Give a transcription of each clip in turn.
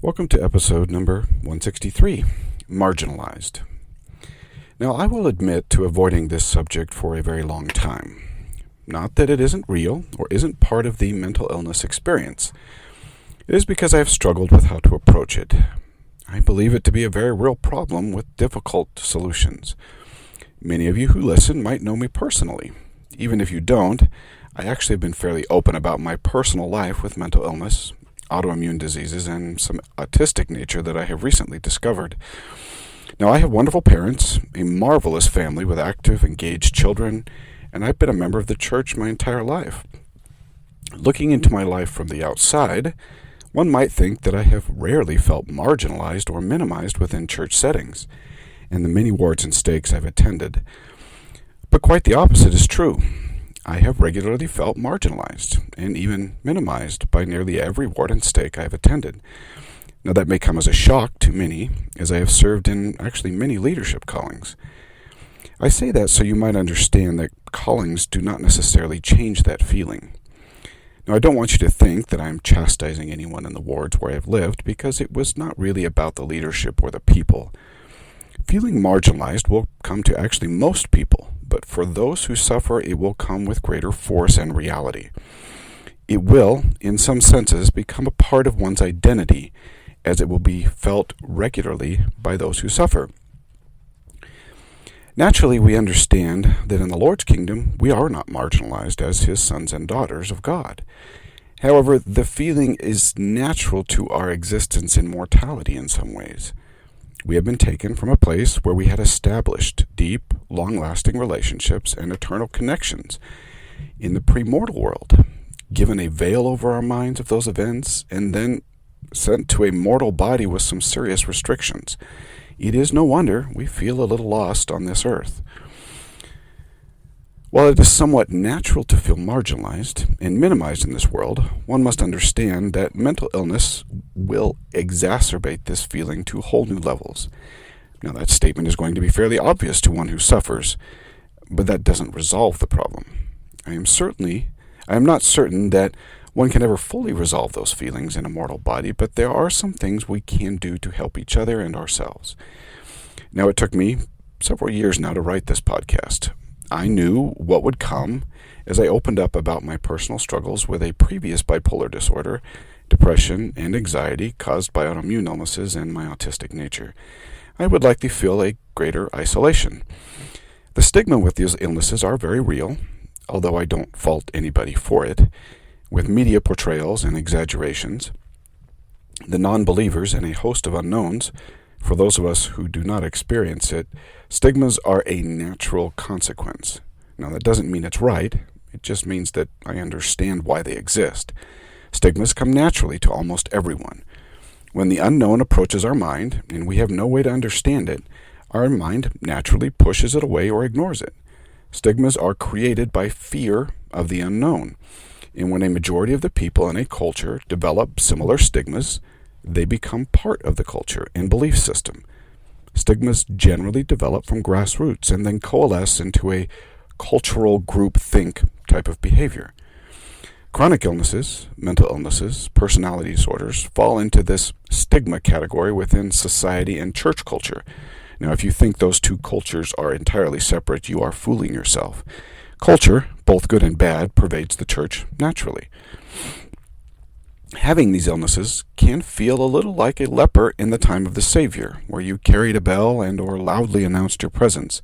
Welcome to episode number 163, Marginalized. Now, I will admit to avoiding this subject for a very long time. Not that it isn't real or isn't part of the mental illness experience. It is because I have struggled with how to approach it. I believe it to be a very real problem with difficult solutions. Many of you who listen might know me personally. Even if you don't, I actually have been fairly open about my personal life with mental illness, autoimmune diseases, and some autistic nature that I have recently discovered. Now, I have wonderful parents, a marvelous family with active, engaged children, and I've been a member of the church my entire life. Looking into my life from the outside, one might think that I have rarely felt marginalized or minimized within church settings, and the many wards and stakes I've attended. But quite the opposite is true. I have regularly felt marginalized and even minimized by nearly every ward and stake I have attended. Now, that may come as a shock to many, as I have served in actually many leadership callings. I say that so you might understand that callings do not necessarily change that feeling. Now, I don't want you to think that I am chastising anyone in the wards where I have lived, because it was not really about the leadership or the people. Feeling marginalized will come to actually most people, but for those who suffer, it will come with greater force and reality. It will, in some senses, become a part of one's identity, as it will be felt regularly by those who suffer. Naturally, we understand that in the Lord's kingdom, we are not marginalized as His sons and daughters of God. However, the feeling is natural to our existence in mortality in some ways. We have been taken from a place where we had established deep, long-lasting relationships and eternal connections in the premortal world, given a veil over our minds of those events, and then sent to a mortal body with some serious restrictions. It is no wonder we feel a little lost on this earth. While it is somewhat natural to feel marginalized and minimized in this world, one must understand that mental illness will exacerbate this feeling to whole new levels. Now, that statement is going to be fairly obvious to one who suffers, but that doesn't resolve the problem. I am not certain that one can ever fully resolve those feelings in a mortal body, but there are some things we can do to help each other and ourselves. Now, it took me several years now to write this podcast. I knew what would come as I opened up about my personal struggles with a previous bipolar disorder, depression, and anxiety caused by autoimmune illnesses and my autistic nature. I would likely feel a greater isolation. The stigma with these illnesses are very real, although I don't fault anybody for it. With media portrayals and exaggerations, the non-believers, and a host of unknowns, for those of us who do not experience it, stigmas are a natural consequence. Now, that doesn't mean it's right. It just means that I understand why they exist. Stigmas come naturally to almost everyone. When the unknown approaches our mind, and we have no way to understand it, our mind naturally pushes it away or ignores it. Stigmas are created by fear of the unknown. And when a majority of the people in a culture develop similar stigmas, they become part of the culture and belief system. Stigmas generally develop from grassroots and then coalesce into a cultural groupthink type of behavior. Chronic illnesses, mental illnesses, personality disorders fall into this stigma category within society and church culture. Now, if you think those two cultures are entirely separate, you are fooling yourself. Culture, both good and bad, pervades the church naturally. Having these illnesses can feel a little like a leper in the time of the Savior, where you carried a bell and or loudly announced your presence.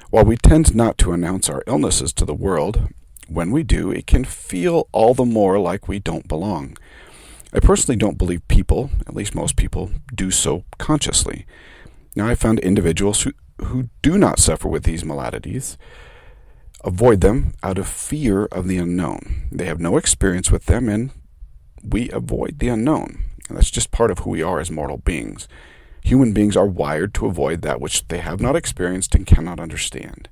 While we tend not to announce our illnesses to the world, when we do, it can feel all the more like we don't belong. I personally don't believe people, at least most people, do so consciously. Now, I found individuals who do not suffer with these maladies avoid them out of fear of the unknown. They have no experience with them, and we avoid the unknown. And that's just part of who we are as mortal beings. Human beings are wired to avoid that which they have not experienced and cannot understand.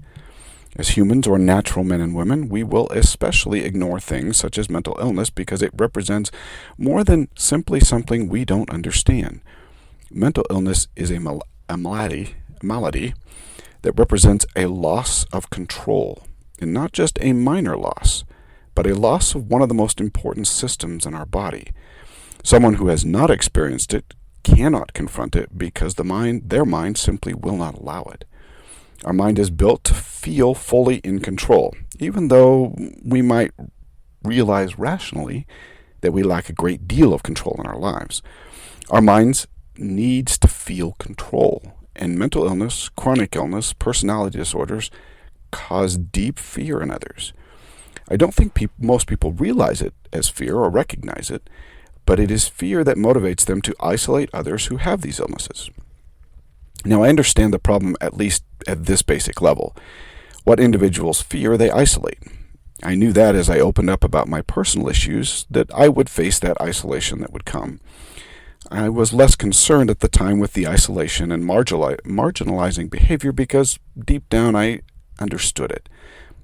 As humans or natural men and women, we will especially ignore things such as mental illness because it represents more than simply something we don't understand. Mental illness is a malady that represents a loss of control, and not just a minor loss, but a loss of one of the most important systems in our body. Someone who has not experienced it cannot confront it because their mind simply will not allow it. Our mind is built to feel fully in control, even though we might realize rationally that we lack a great deal of control in our lives. Our minds needs to feel control, and mental illness, chronic illness, personality disorders cause deep fear in others. I don't think most people realize it as fear or recognize it, but it is fear that motivates them to isolate others who have these illnesses. Now, I understand the problem at least at this basic level. What individuals fear, they isolate. I knew that as I opened up about my personal issues, that I would face that isolation that would come. I was less concerned at the time with the isolation and marginalizing behavior because deep down I understood it.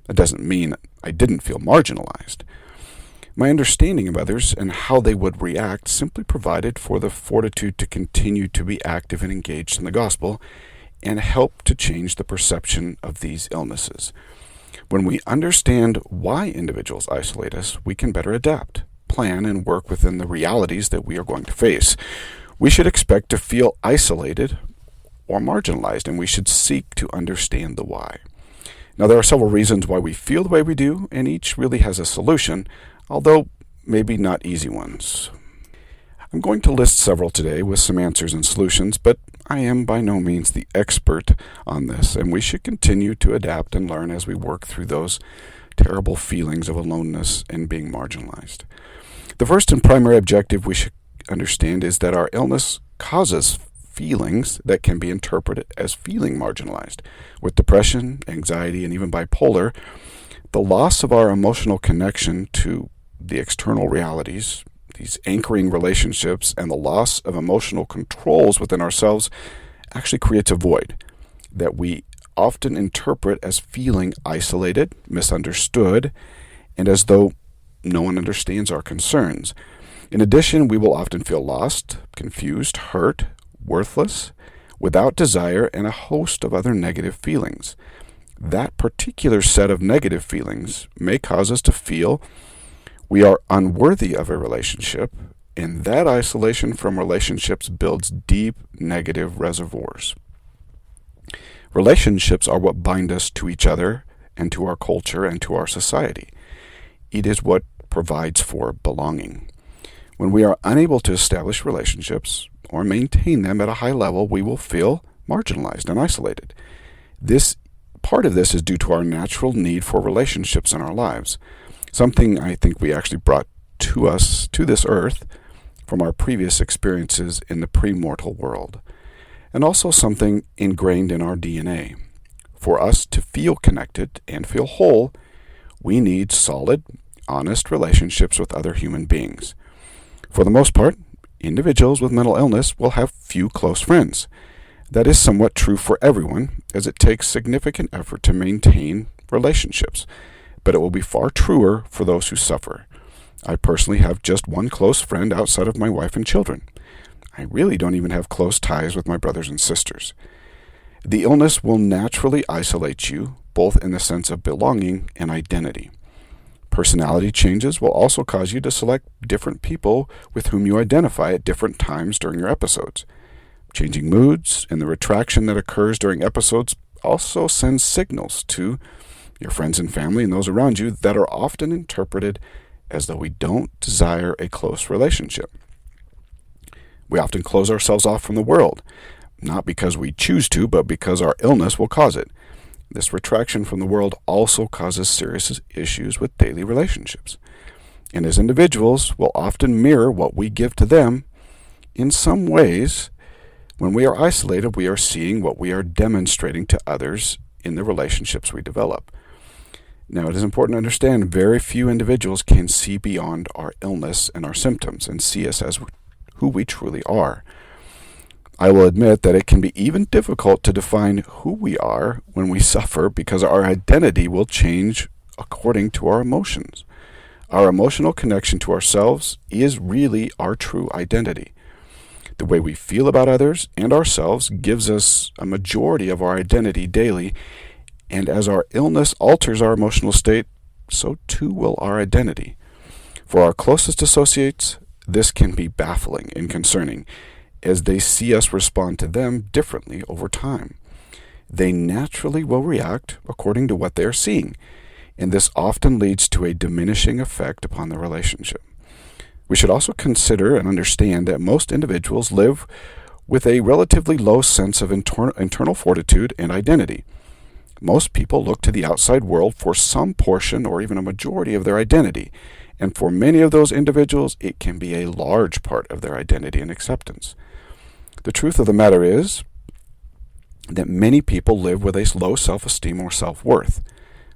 That doesn't mean I didn't feel marginalized. My understanding of others and how they would react simply provided for the fortitude to continue to be active and engaged in the gospel and help to change the perception of these illnesses. When we understand why individuals isolate us, we can better adapt, plan, and work within the realities that we are going to face. We should expect to feel isolated or marginalized, and we should seek to understand the why. Now, there are several reasons why we feel the way we do, and each really has a solution, although maybe not easy ones. I'm going to list several today with some answers and solutions, but I am by no means the expert on this, and we should continue to adapt and learn as we work through those terrible feelings of aloneness and being marginalized. The first and primary objective we should understand is that our illness causes feelings that can be interpreted as feeling marginalized. With depression, anxiety, and even bipolar, the loss of our emotional connection to the external realities, these anchoring relationships, and the loss of emotional controls within ourselves actually creates a void that we often interpret as feeling isolated, misunderstood, and as though no one understands our concerns. In addition, we will often feel lost, confused, hurt, worthless, without desire, and a host of other negative feelings. That particular set of negative feelings may cause us to feel we are unworthy of a relationship, and that isolation from relationships builds deep negative reservoirs. Relationships are what bind us to each other and to our culture and to our society. It is what provides for belonging. When we are unable to establish relationships or maintain them at a high level, we will feel marginalized and isolated. Part of this is due to our natural need for relationships in our lives, something I think we actually brought to us, to this earth, from our previous experiences in the pre-mortal world, and also something ingrained in our DNA. For us to feel connected and feel whole, we need solid, honest relationships with other human beings. For the most part, individuals with mental illness will have few close friends. That is somewhat true for everyone, as it takes significant effort to maintain relationships, but it will be far truer for those who suffer. I personally have just one close friend outside of my wife and children. I really don't even have close ties with my brothers and sisters. The illness will naturally isolate you, both in the sense of belonging and identity. Personality changes will also cause you to select different people with whom you identify at different times during your episodes. Changing moods and the retraction that occurs during episodes also sends signals to your friends and family and those around you that are often interpreted as though we don't desire a close relationship. We often close ourselves off from the world, not because we choose to, but because our illness will cause it. This retraction from the world also causes serious issues with daily relationships. And as individuals, will often mirror what we give to them. In some ways, when we are isolated, we are seeing what we are demonstrating to others in the relationships we develop. Now, it is important to understand very few individuals can see beyond our illness and our symptoms and see us as who we truly are. I will admit that it can be even difficult to define who we are when we suffer because our identity will change according to our emotions. Our emotional connection to ourselves is really our true identity. The way we feel about others and ourselves gives us a majority of our identity daily, and as our illness alters our emotional state, so too will our identity. For our closest associates, this can be baffling and concerning, as they see us respond to them differently over time. They naturally will react according to what they are seeing, and this often leads to a diminishing effect upon the relationship. We should also consider and understand that most individuals live with a relatively low sense of internal fortitude and identity. Most people look to the outside world for some portion or even a majority of their identity, and for many of those individuals, it can be a large part of their identity and acceptance. The truth of the matter is that many people live with a low self-esteem or self-worth.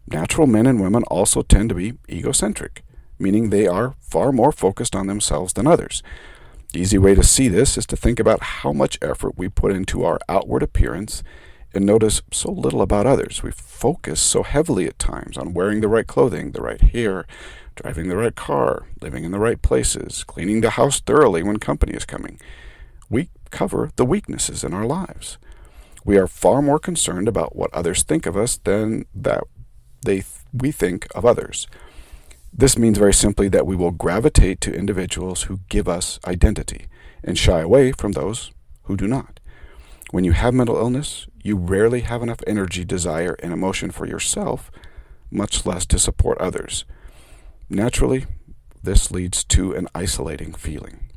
Natural men and women also tend to be egocentric, meaning they are far more focused on themselves than others. The easy way to see this is to think about how much effort we put into our outward appearance and notice so little about others. We focus so heavily at times on wearing the right clothing, the right hair, driving the right car, living in the right places, cleaning the house thoroughly when company is coming. We cover the weaknesses in our lives. We are far more concerned about what others think of us than that we think of others. This means very simply that we will gravitate to individuals who give us identity and shy away from those who do not. When you have mental illness, you rarely have enough energy, desire, and emotion for yourself, much less to support others. Naturally, this leads to an isolating feeling.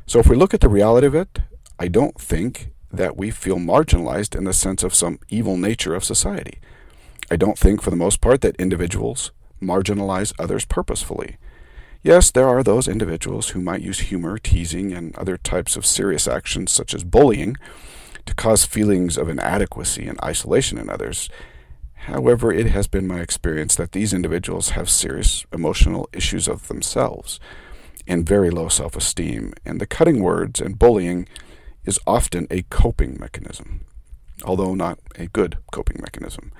So if we look at the reality of it, I don't think that we feel marginalized in the sense of some evil nature of society. I don't think, for the most part, that individuals marginalize others purposefully. Yes, there are those individuals who might use humor, teasing, and other types of serious actions, such as bullying, to cause feelings of inadequacy and isolation in others. However, it has been my experience that these individuals have serious emotional issues of themselves and very low self-esteem, and the cutting words and bullying is often a coping mechanism, although not a good coping mechanism.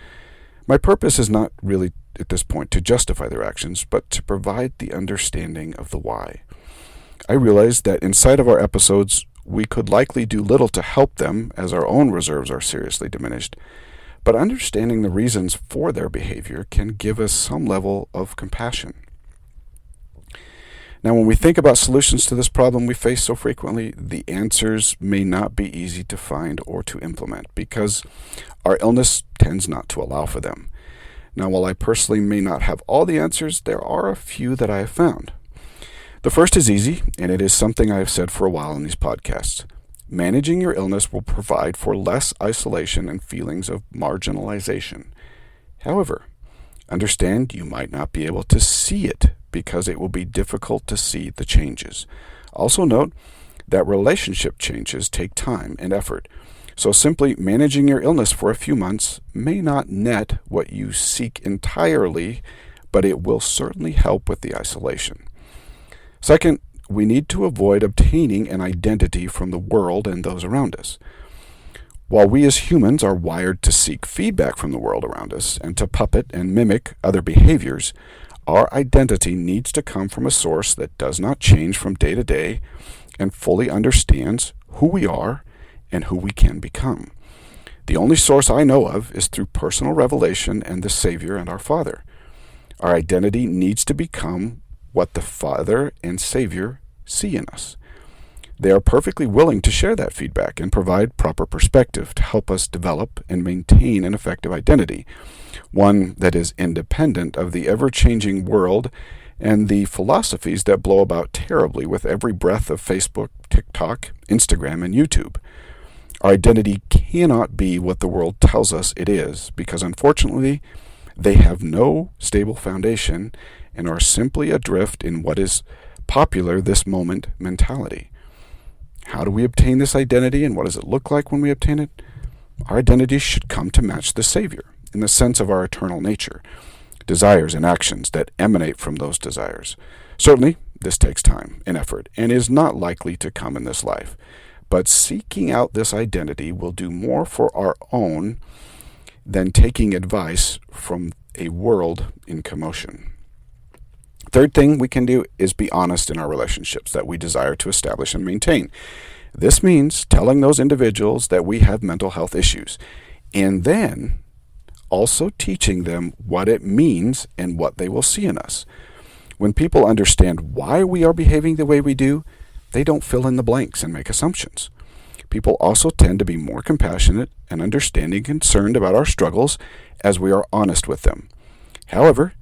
My purpose is not really at this point to justify their actions, but to provide the understanding of the why. I realize that inside of our episodes, we could likely do little to help them as our own reserves are seriously diminished, but understanding the reasons for their behavior can give us some level of compassion. Now, when we think about solutions to this problem we face so frequently, the answers may not be easy to find or to implement because our illness tends not to allow for them. Now, while I personally may not have all the answers, there are a few that I have found. The first is easy, and it is something I have said for a while in these podcasts. Managing your illness will provide for less isolation and feelings of marginalization. However, understand you might not be able to see it because it will be difficult to see the changes. Also note that relationship changes take time and effort. So simply managing your illness for a few months may not net what you seek entirely, but it will certainly help with the isolation. Second, we need to avoid obtaining an identity from the world and those around us. While we as humans are wired to seek feedback from the world around us and to puppet and mimic other behaviors, our identity needs to come from a source that does not change from day to day and fully understands who we are and who we can become. The only source I know of is through personal revelation and the Savior and our Father. Our identity needs to become what the Father and Savior see in us. They are perfectly willing to share that feedback and provide proper perspective to help us develop and maintain an effective identity, one that is independent of the ever-changing world and the philosophies that blow about terribly with every breath of Facebook, TikTok, Instagram, and YouTube. Our identity cannot be what the world tells us it is because, unfortunately, they have no stable foundation and are simply adrift in what is popular this moment mentality. How do we obtain this identity, and what does it look like when we obtain it? Our identity should come to match the Savior in the sense of our eternal nature, desires and actions that emanate from those desires. Certainly, this takes time and effort and is not likely to come in this life. But seeking out this identity will do more for our own than taking advice from a world in commotion. Third thing we can do is be honest in our relationships that we desire to establish and maintain. This means telling those individuals that we have mental health issues, and then also teaching them what it means and what they will see in us. When people understand why we are behaving the way we do, they don't fill in the blanks and make assumptions. People also tend to be more compassionate and understanding and concerned about our struggles as we are honest with them. However,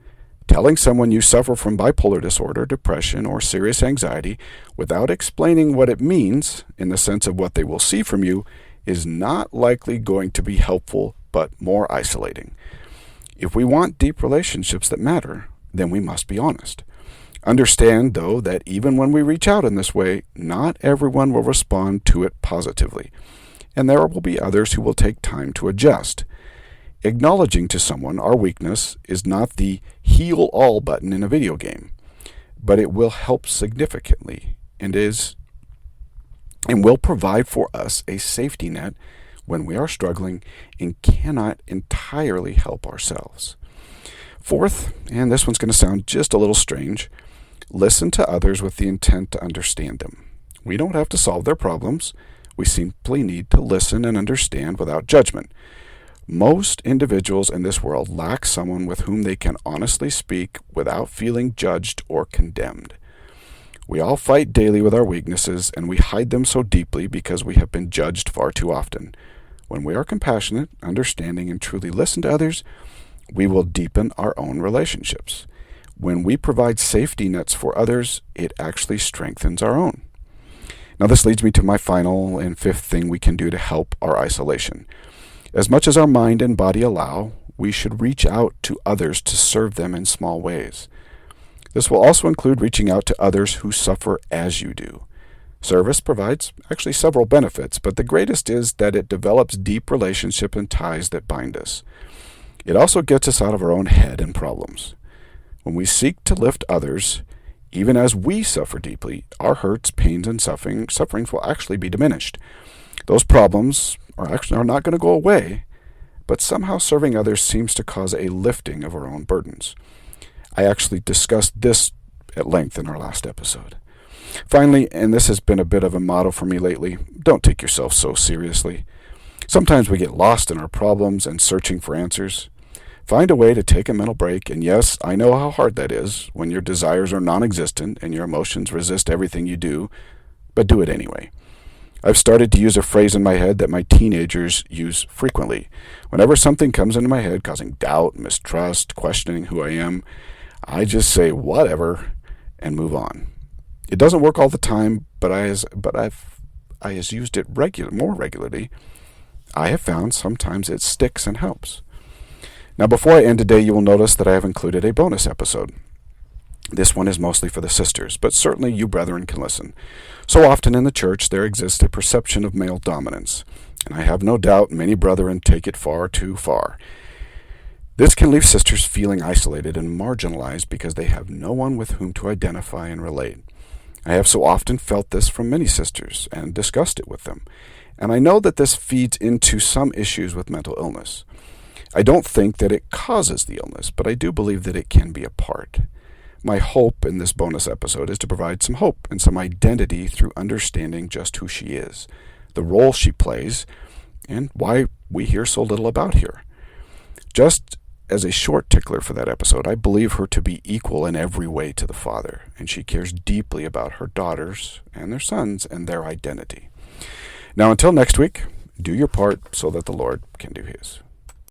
telling someone you suffer from bipolar disorder, depression, or serious anxiety without explaining what it means in the sense of what they will see from you is not likely going to be helpful, but more isolating. If we want deep relationships that matter, then we must be honest. Understand, though, that even when we reach out in this way, not everyone will respond to it positively, and there will be others who will take time to adjust. Acknowledging to someone our weakness is not the heal all button in a video game, but it will help significantly and will provide for us a safety net when we are struggling and cannot entirely help ourselves. Fourth, and this one's going to sound just a little strange, listen to others with the intent to understand them. We don't have to solve their problems. We simply need to listen and understand without judgment. Most individuals in this world lack someone with whom they can honestly speak without feeling judged or condemned. We all fight daily with our weaknesses, and we hide them so deeply because we have been judged far too often. When we are compassionate, understanding, and truly listen to others, we will deepen our own relationships. When we provide safety nets for others, it actually strengthens our own. Now, this leads me to my final and fifth thing we can do to help our isolation. As much as our mind and body allow, we should reach out to others to serve them in small ways. This will also include reaching out to others who suffer as you do. Service provides actually several benefits, but the greatest is that it develops deep relationships and ties that bind us. It also gets us out of our own head and problems. When we seek to lift others, even as we suffer deeply, our hurts, pains, and sufferings will actually be diminished. Those problems are not going to go away, but somehow serving others seems to cause a lifting of our own burdens. I actually discussed this at length in our last episode. Finally, and this has been a bit of a motto for me lately, don't take yourself so seriously. Sometimes we get lost in our problems and searching for answers. Find a way to take a mental break, and yes, I know how hard that is when your desires are non-existent and your emotions resist everything you do, but do it anyway. I've started to use a phrase in my head that my teenagers use frequently. Whenever something comes into my head causing doubt, mistrust, questioning who I am, I just say whatever and move on. It doesn't work all the time, but I has used it more regularly. I have found sometimes it sticks and helps. Now, before I end today, you will notice that I have included a bonus episode. This one is mostly for the sisters, but certainly you brethren can listen. So often in the church there exists a perception of male dominance, and I have no doubt many brethren take it far too far. This can leave sisters feeling isolated and marginalized because they have no one with whom to identify and relate. I have so often felt this from many sisters and discussed it with them, and I know that this feeds into some issues with mental illness. I don't think that it causes the illness, but I do believe that it can be a part. My hope in this bonus episode is to provide some hope and some identity through understanding just who she is, the role she plays, and why we hear so little about her. Just as a short tickler for that episode, I believe her to be equal in every way to the Father, and she cares deeply about her daughters and their sons and their identity. Now, until next week, do your part so that the Lord can do his.